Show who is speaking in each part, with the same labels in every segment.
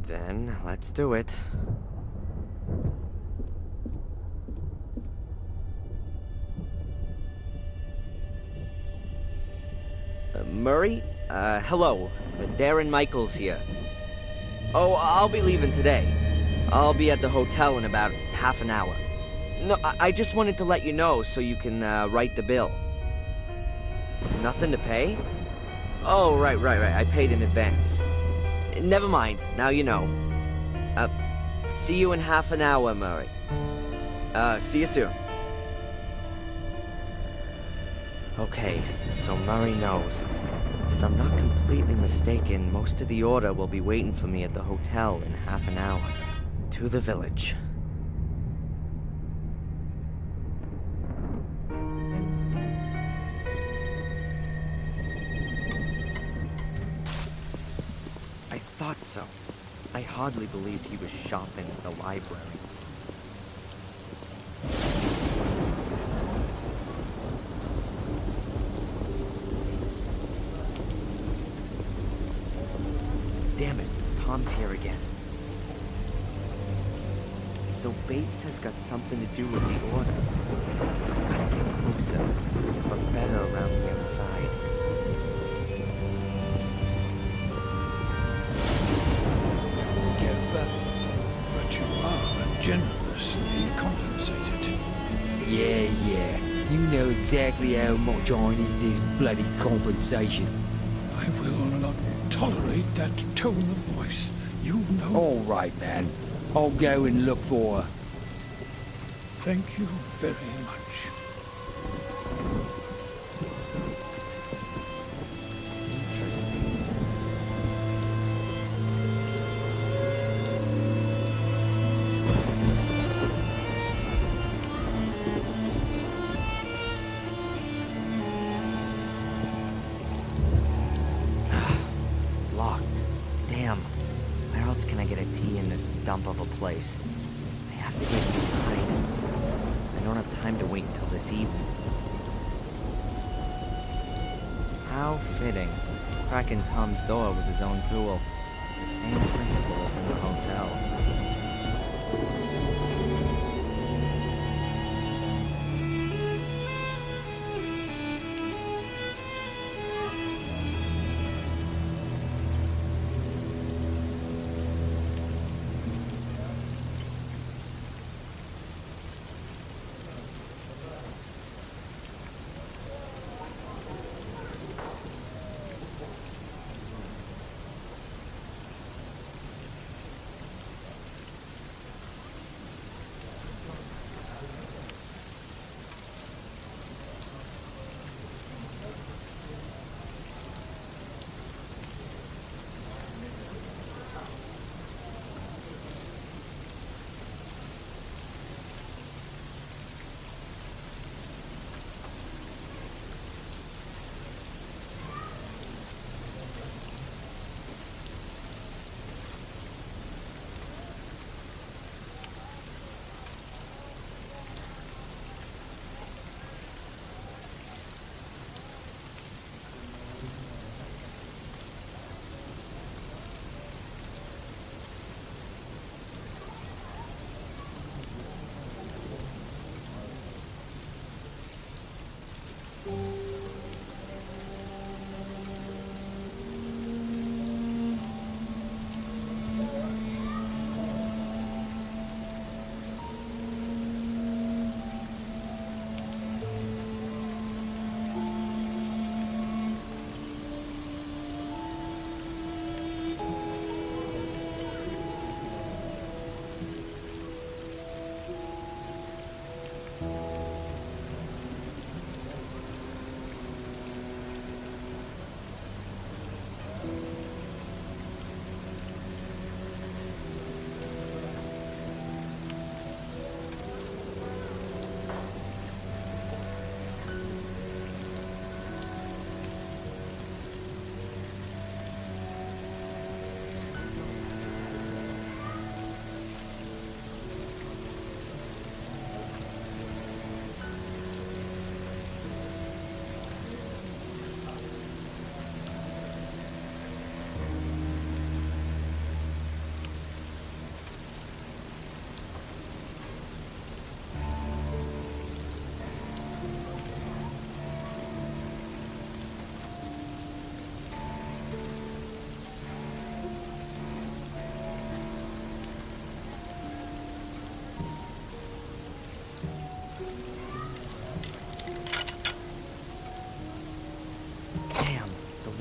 Speaker 1: Then, let's do it. Murray? Hello. Darren Michaels here. Oh, I'll be leaving today. I'll be at the hotel in about half an hour. No, I just wanted to let you know so you can, write the bill. Nothing to pay? Oh, right. I paid in advance. Never mind. Now you know. See you in half an hour, Murray. See you soon. Okay, so Murray knows. If I'm not completely mistaken, most of the order will be waiting for me at the hotel in half an hour. To the village. I thought so. I hardly believed he was shopping at the library. Damn it, Tom's here again. So Bates has got something to do with the order. I've got to get closer, but better around the outside.
Speaker 2: But you are generously compensated.
Speaker 3: Yeah. You know exactly how much I need this bloody compensation.
Speaker 2: I will not tolerate that tone of voice. You know.
Speaker 3: All right, man. I'll go and look for her.
Speaker 2: Thank you very much.
Speaker 1: Interesting. Locked. Damn. Where else can I get a tea in this dump of a place? I have to get inside. I don't have time to wait until this evening. How fitting. Cracking Tom's door with his own tool. The same principle as in the hotel.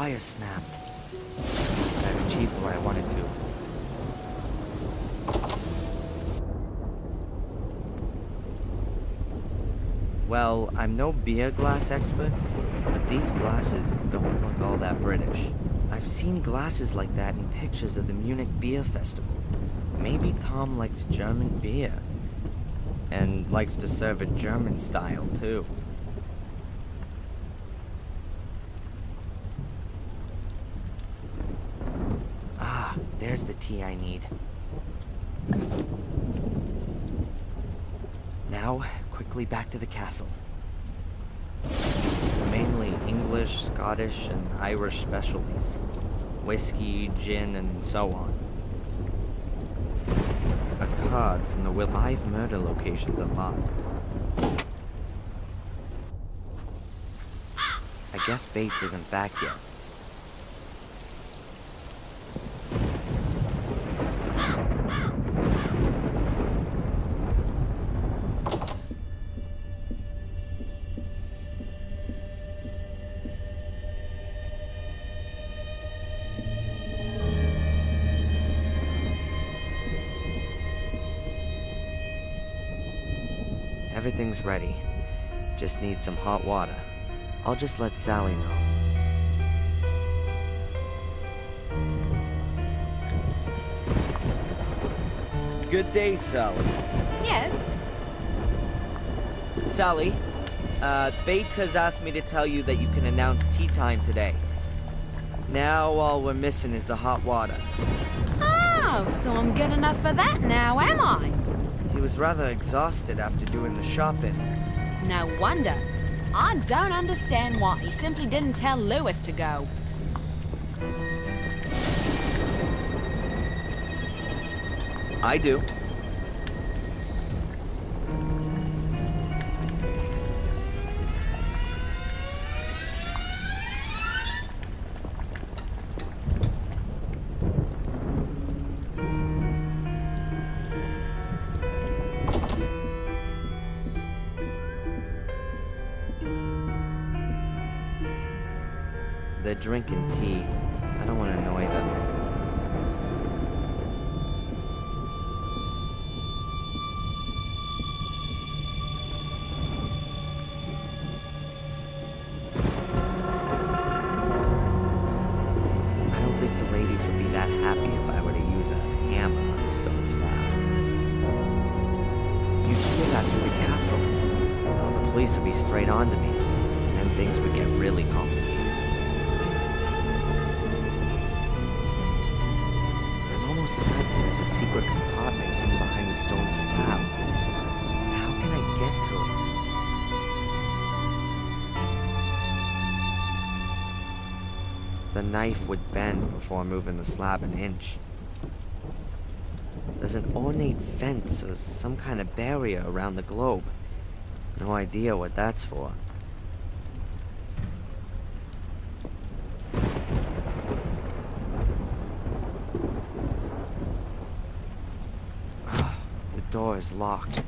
Speaker 1: wire snapped. But I've achieved what I wanted to. Well, I'm no beer glass expert, but these glasses don't look all that British. I've seen glasses like that in pictures of the Munich Beer Festival. Maybe Tom likes German beer. And likes to serve it German style, too. Ah, there's the tea I need. Now, quickly back to the castle. Mainly English, Scottish, and Irish specialties. Whiskey, gin, and so on. A card from the 5 murder locations are marked. I guess Bates isn't back yet. Everything's ready. Just need some hot water. I'll just let Sally know. Good day, Sally.
Speaker 4: Yes?
Speaker 1: Sally, Bates has asked me to tell you that you can announce tea time today. Now all we're missing is the hot water.
Speaker 4: Oh, so I'm good enough for that now, am I?
Speaker 1: He was rather exhausted after doing the shopping.
Speaker 4: No wonder. I don't understand why he simply didn't tell Lewis to go.
Speaker 1: I do. They're drinking tea. I don't want to annoy them. I don't think the ladies would be that happy if I were to use a hammer on a stone slab. You'd hear that through the castle. Well, the police would be straight on to me, and then things would get really complicated. Certain there's a secret compartment hidden behind the stone slab. But how can I get to it? The knife would bend before moving the slab an inch. There's an ornate fence or some kind of barrier around the globe. No idea what that's for. The door is locked.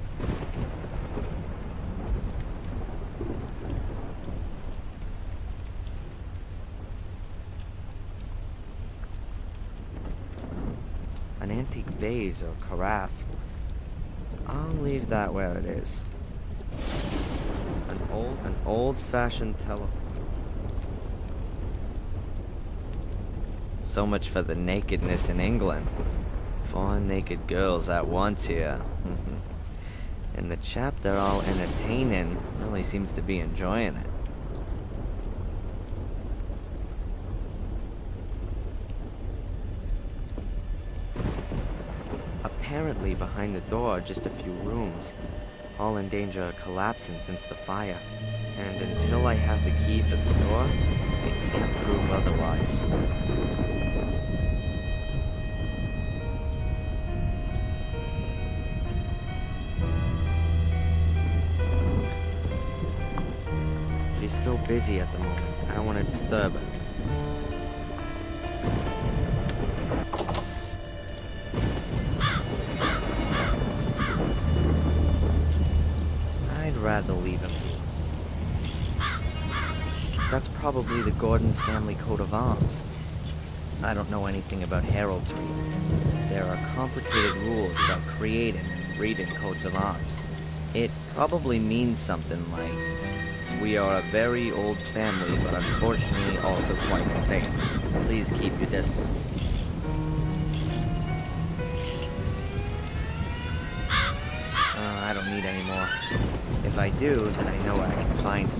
Speaker 1: An antique vase or carafe. I'll leave that where it is. An old-fashioned telephone. So much for the nakedness in England. 4 naked girls at once here. And the chap they're all entertaining really seems to be enjoying it. Apparently behind the door are just a few rooms, all in danger of collapsing since the fire. And until I have the key for the door, I can't prove otherwise. She's so busy at the moment, I don't want to disturb her. I'd rather leave him. That's probably probably the Gordon's family coat of arms. I don't know anything about heraldry. There are complicated rules about creating and reading coats of arms. It probably means something like, "We are a very old family, but unfortunately also quite insane. Please keep your distance." I don't need any more. If I do, then I know where I can find it.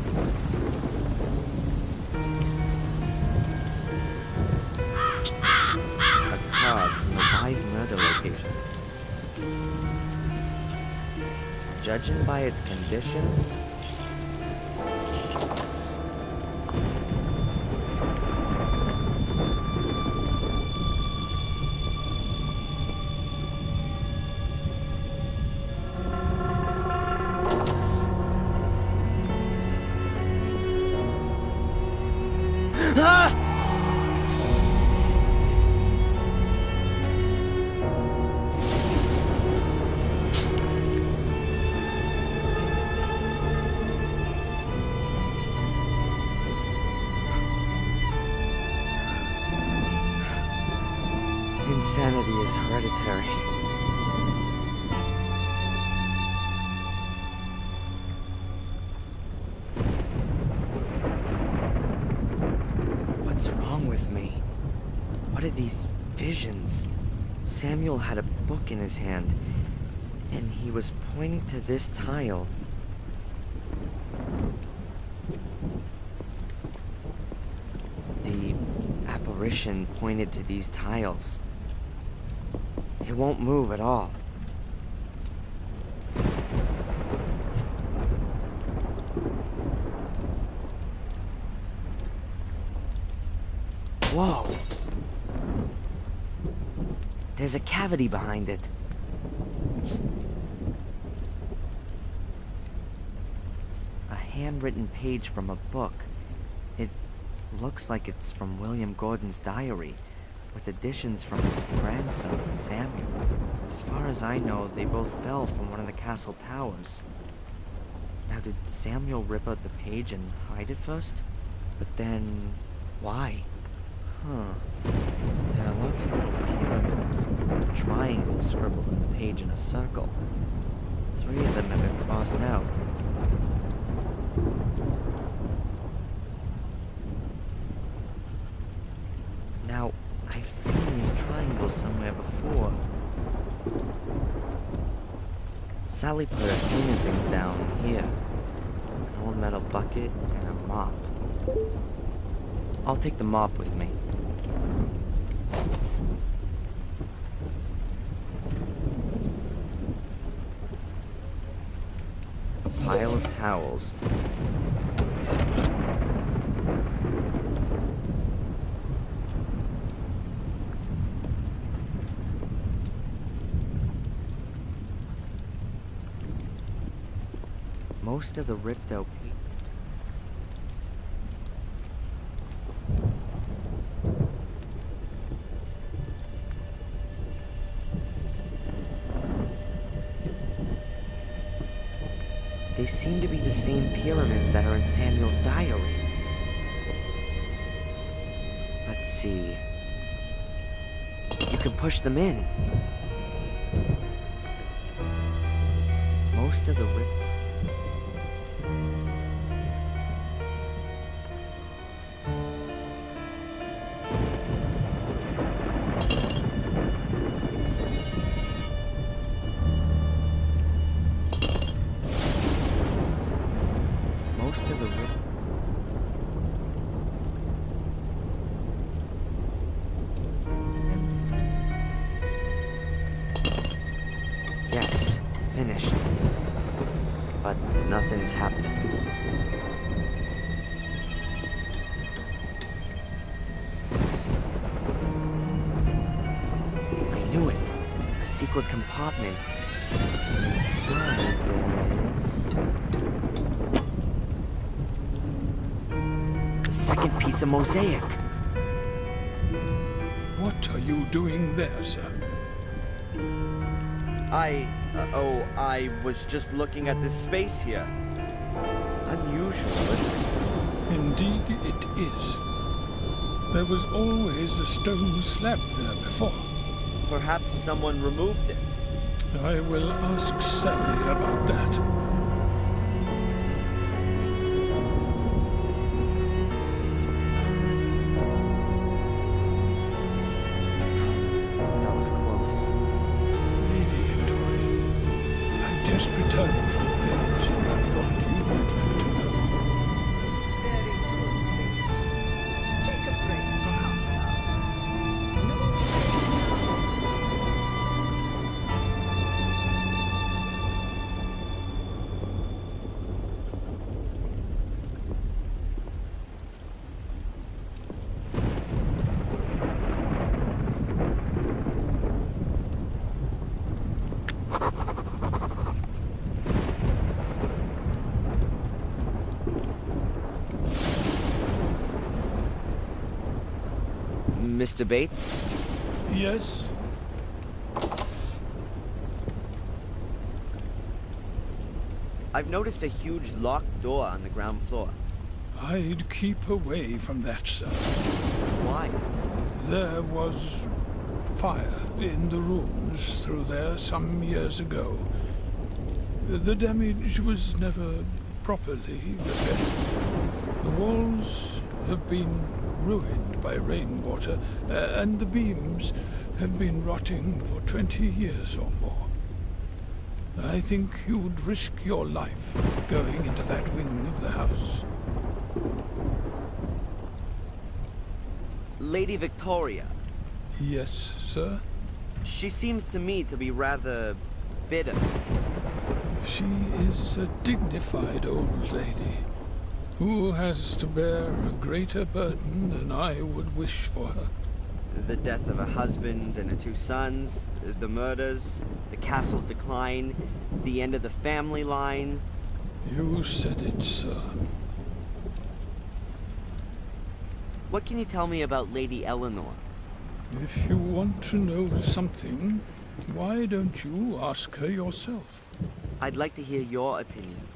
Speaker 1: A card from the live murder location. Judging by its condition, insanity is hereditary. What's wrong with me? What are these visions? Samuel had a book in his hand, and he was pointing to this tile. The apparition pointed to these tiles. It won't move at all. Whoa! There's a cavity behind it. A handwritten page from a book. It looks like it's from William Gordon's diary, with additions from his grandson, Samuel. As far as I know, they both fell from one of the castle towers. Now, did Samuel rip out the page and hide it first? But then, why? Huh. There are lots of little pyramids, triangles scribbled on the page in a circle. 3 of them have been crossed out. Now, I've seen these triangles somewhere before. Sally put her cleaning things down here. An old metal bucket and a mop. I'll take the mop with me. A pile of towels. Most of the ripped out people. They seem to be the same pyramids that are in Samuel's diary. Let's see. You can push them in. Most of the ripped. Most of the Yes, finished. But nothing's happening. I knew it. A secret compartment. And inside there is... the second piece of mosaic.
Speaker 2: What are you doing there, sir?
Speaker 1: I was just looking at this space here. Unusual, isn't it?
Speaker 2: Indeed it is. There was always a stone slab there before.
Speaker 1: Perhaps someone removed it.
Speaker 2: I will ask Sally about that.
Speaker 1: That was close.
Speaker 2: Lady Victoria, I've just returned from the village and I thought you might like to know.
Speaker 5: Very good, Bates. Take a break for half an hour. No.
Speaker 1: Mr. Bates?
Speaker 2: Yes?
Speaker 1: I've noticed a huge locked door on the ground floor.
Speaker 2: I'd keep away from that, sir.
Speaker 1: Why?
Speaker 2: There was fire in the rooms through there some years ago. The damage was never properly repaired. The walls have been ruined by rainwater, and the beams have been rotting for 20 years or more. I think you'd risk your life going into that wing of the house.
Speaker 1: Lady Victoria.
Speaker 2: Yes, sir?
Speaker 1: She seems to me to be rather bitter.
Speaker 2: She is a dignified old lady who has to bear a greater burden than I would wish for her.
Speaker 1: The death of a husband and her 2 sons, the murders, the castle's decline, the end of the family line.
Speaker 2: You said it, sir.
Speaker 1: What can you tell me about Lady Eleanor?
Speaker 2: If you want to know something, why don't you ask her yourself?
Speaker 1: I'd like to hear your opinion.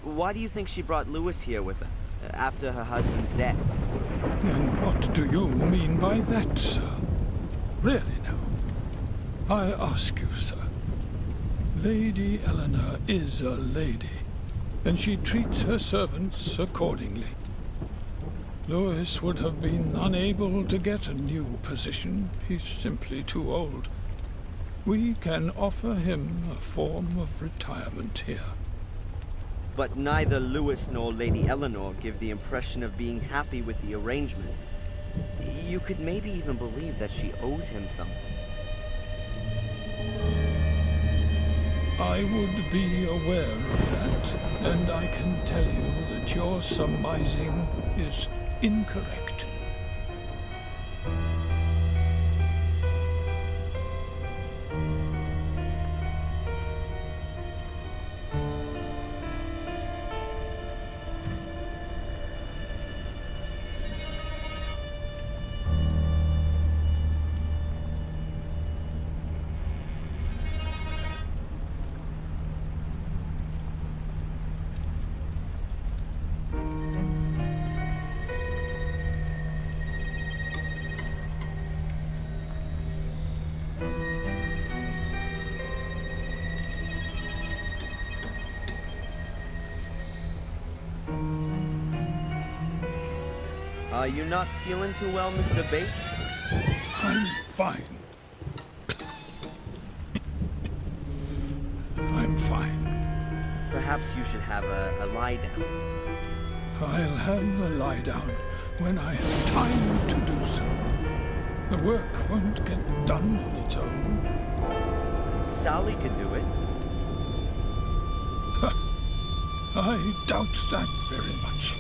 Speaker 1: Why do you think she brought Lewis here with her, after her husband's death?
Speaker 2: And what do you mean by that, sir? Really now? I ask you, sir. Lady Eleanor is a lady, and she treats her servants accordingly. Lewis would have been unable to get a new position. He's simply too old. We can offer him a form of retirement here.
Speaker 1: But neither Lewis nor Lady Eleanor give the impression of being happy with the arrangement. You could maybe even believe that she owes him something.
Speaker 2: I would be aware of that, and I can tell you that your surmising is incorrect.
Speaker 1: Are you not feeling too well, Mr. Bates?
Speaker 2: I'm fine. I'm fine.
Speaker 1: Perhaps you should have a lie down.
Speaker 2: I'll have a lie down when I have time to do so. The work won't get done on its own.
Speaker 1: Sally could do it.
Speaker 2: I doubt that very much.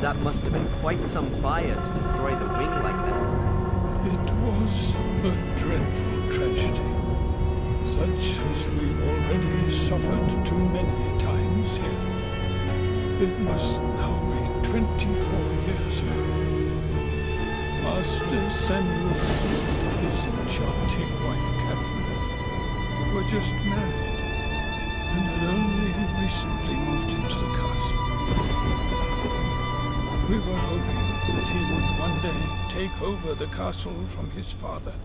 Speaker 1: That must have been quite some fire to destroy the wing like that.
Speaker 2: It was a dreadful tragedy, such as we've already suffered too many times here. It must now be 24 years ago. Master Samuel and his enchanting wife Catherine were just married and had only recently moved into the castle. We were hoping that he would one day take over the castle from his father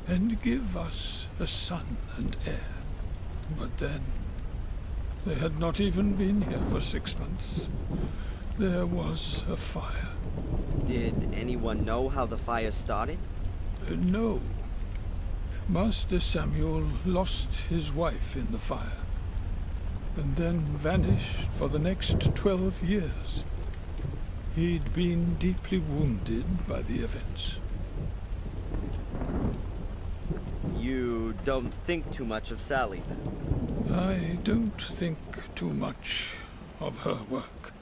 Speaker 2: and give us a son and heir. But then, they had not even been here for 6 months. There was a fire.
Speaker 1: Did anyone know how the fire started?
Speaker 2: No. Master Samuel lost his wife in the fire, and then vanished for the next 12 years. He'd been deeply wounded by the events.
Speaker 1: You don't think too much of Sally, then?
Speaker 2: I don't think too much of her work.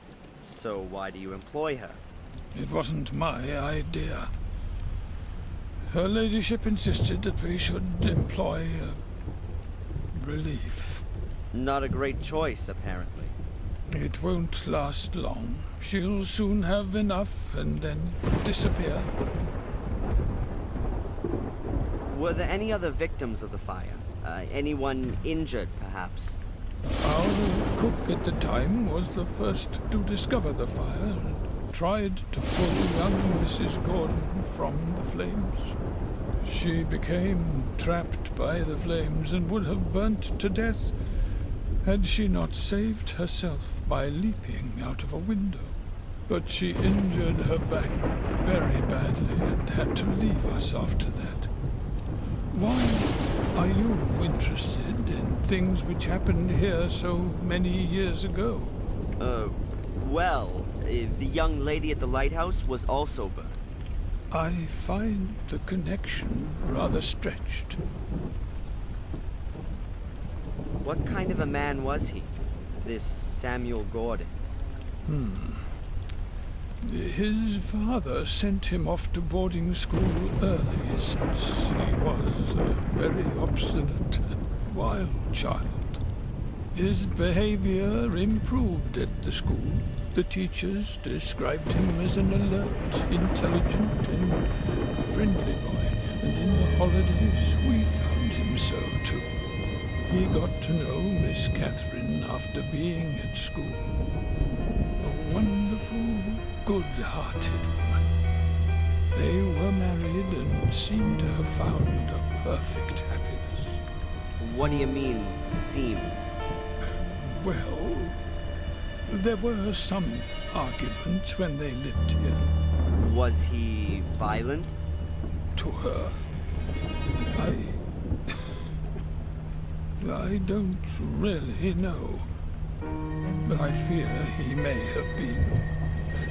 Speaker 1: So why do you employ her?
Speaker 2: It wasn't my idea. Her ladyship insisted that we should employ a relief.
Speaker 1: Not a great choice, apparently.
Speaker 2: It won't last long. She'll soon have enough and then disappear.
Speaker 1: Were there any other victims of the fire? Anyone injured, perhaps?
Speaker 2: Our cook at the time was the first to discover the fire and tried to pull young Mrs. Gordon from the flames. She became trapped by the flames and would have burnt to death had she not saved herself by leaping out of a window. But she injured her back very badly and had to leave us after that. Why are you interested in things which happened here so many years ago?
Speaker 1: The young lady at the lighthouse was also burnt.
Speaker 2: I find the connection rather stretched.
Speaker 1: What kind of a man was he, this Samuel Gordon?
Speaker 2: His father sent him off to boarding school early, since he was a very obstinate, wild child. His behavior improved at the school. The teachers described him as an alert, intelligent, and friendly boy, and in the holidays we found him so too. He got to know Miss Catherine after being at school. A wonderful, good-hearted woman. They were married and seemed to have found a perfect happiness.
Speaker 1: What do you mean, seemed?
Speaker 2: Well, there were some arguments when they lived here.
Speaker 1: Was he violent?
Speaker 2: To her, I don't really know, but I fear he may have been.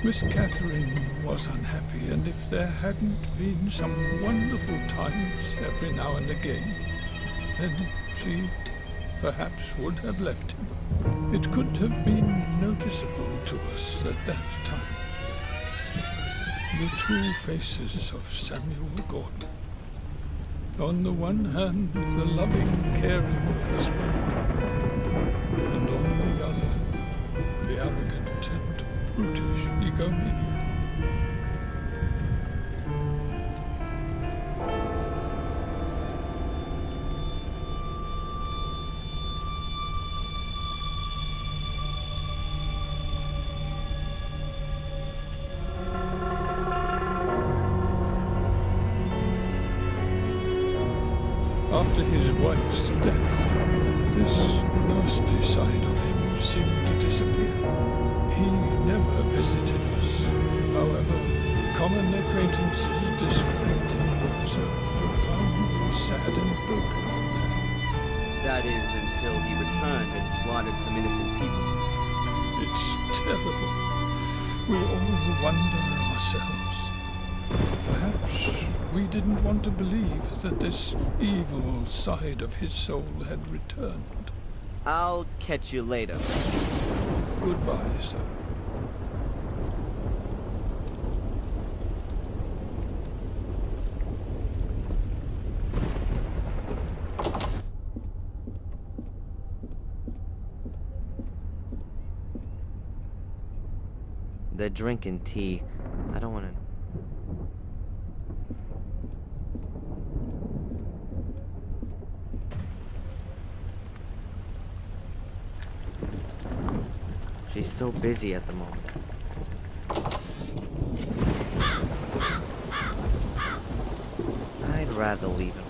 Speaker 2: Miss Catherine was unhappy, and if there hadn't been some wonderful times every now and again, then she perhaps would have left him. It could have been noticeable to us at that time. The two faces of Samuel Gordon. On the one hand, the loving, caring husband, and on the other, the arrogant and brutish egomaniac. After his wife's death, this nasty side of him seemed to disappear. He never visited us. However, common acquaintances described him as a profoundly sad and broken man.
Speaker 1: That is, until he returned and slaughtered some innocent people.
Speaker 2: It's terrible. We all wonder ourselves. Perhaps we didn't want to believe that this evil side of his soul had returned.
Speaker 1: I'll catch you later, Fritz.
Speaker 2: Goodbye, sir.
Speaker 1: They're drinking tea. I don't want to... She He's so busy at the moment. I'd rather leave him.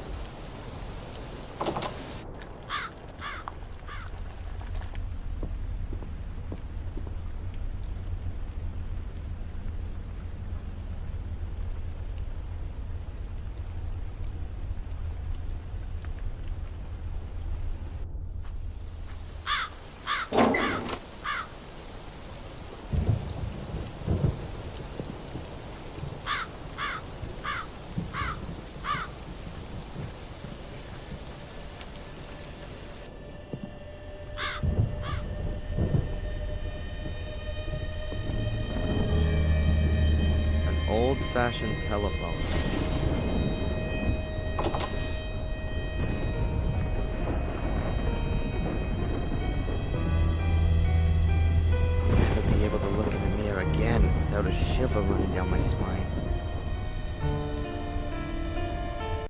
Speaker 1: Old-fashioned telephone. I'll never be able to look in the mirror again without a shiver running down my spine.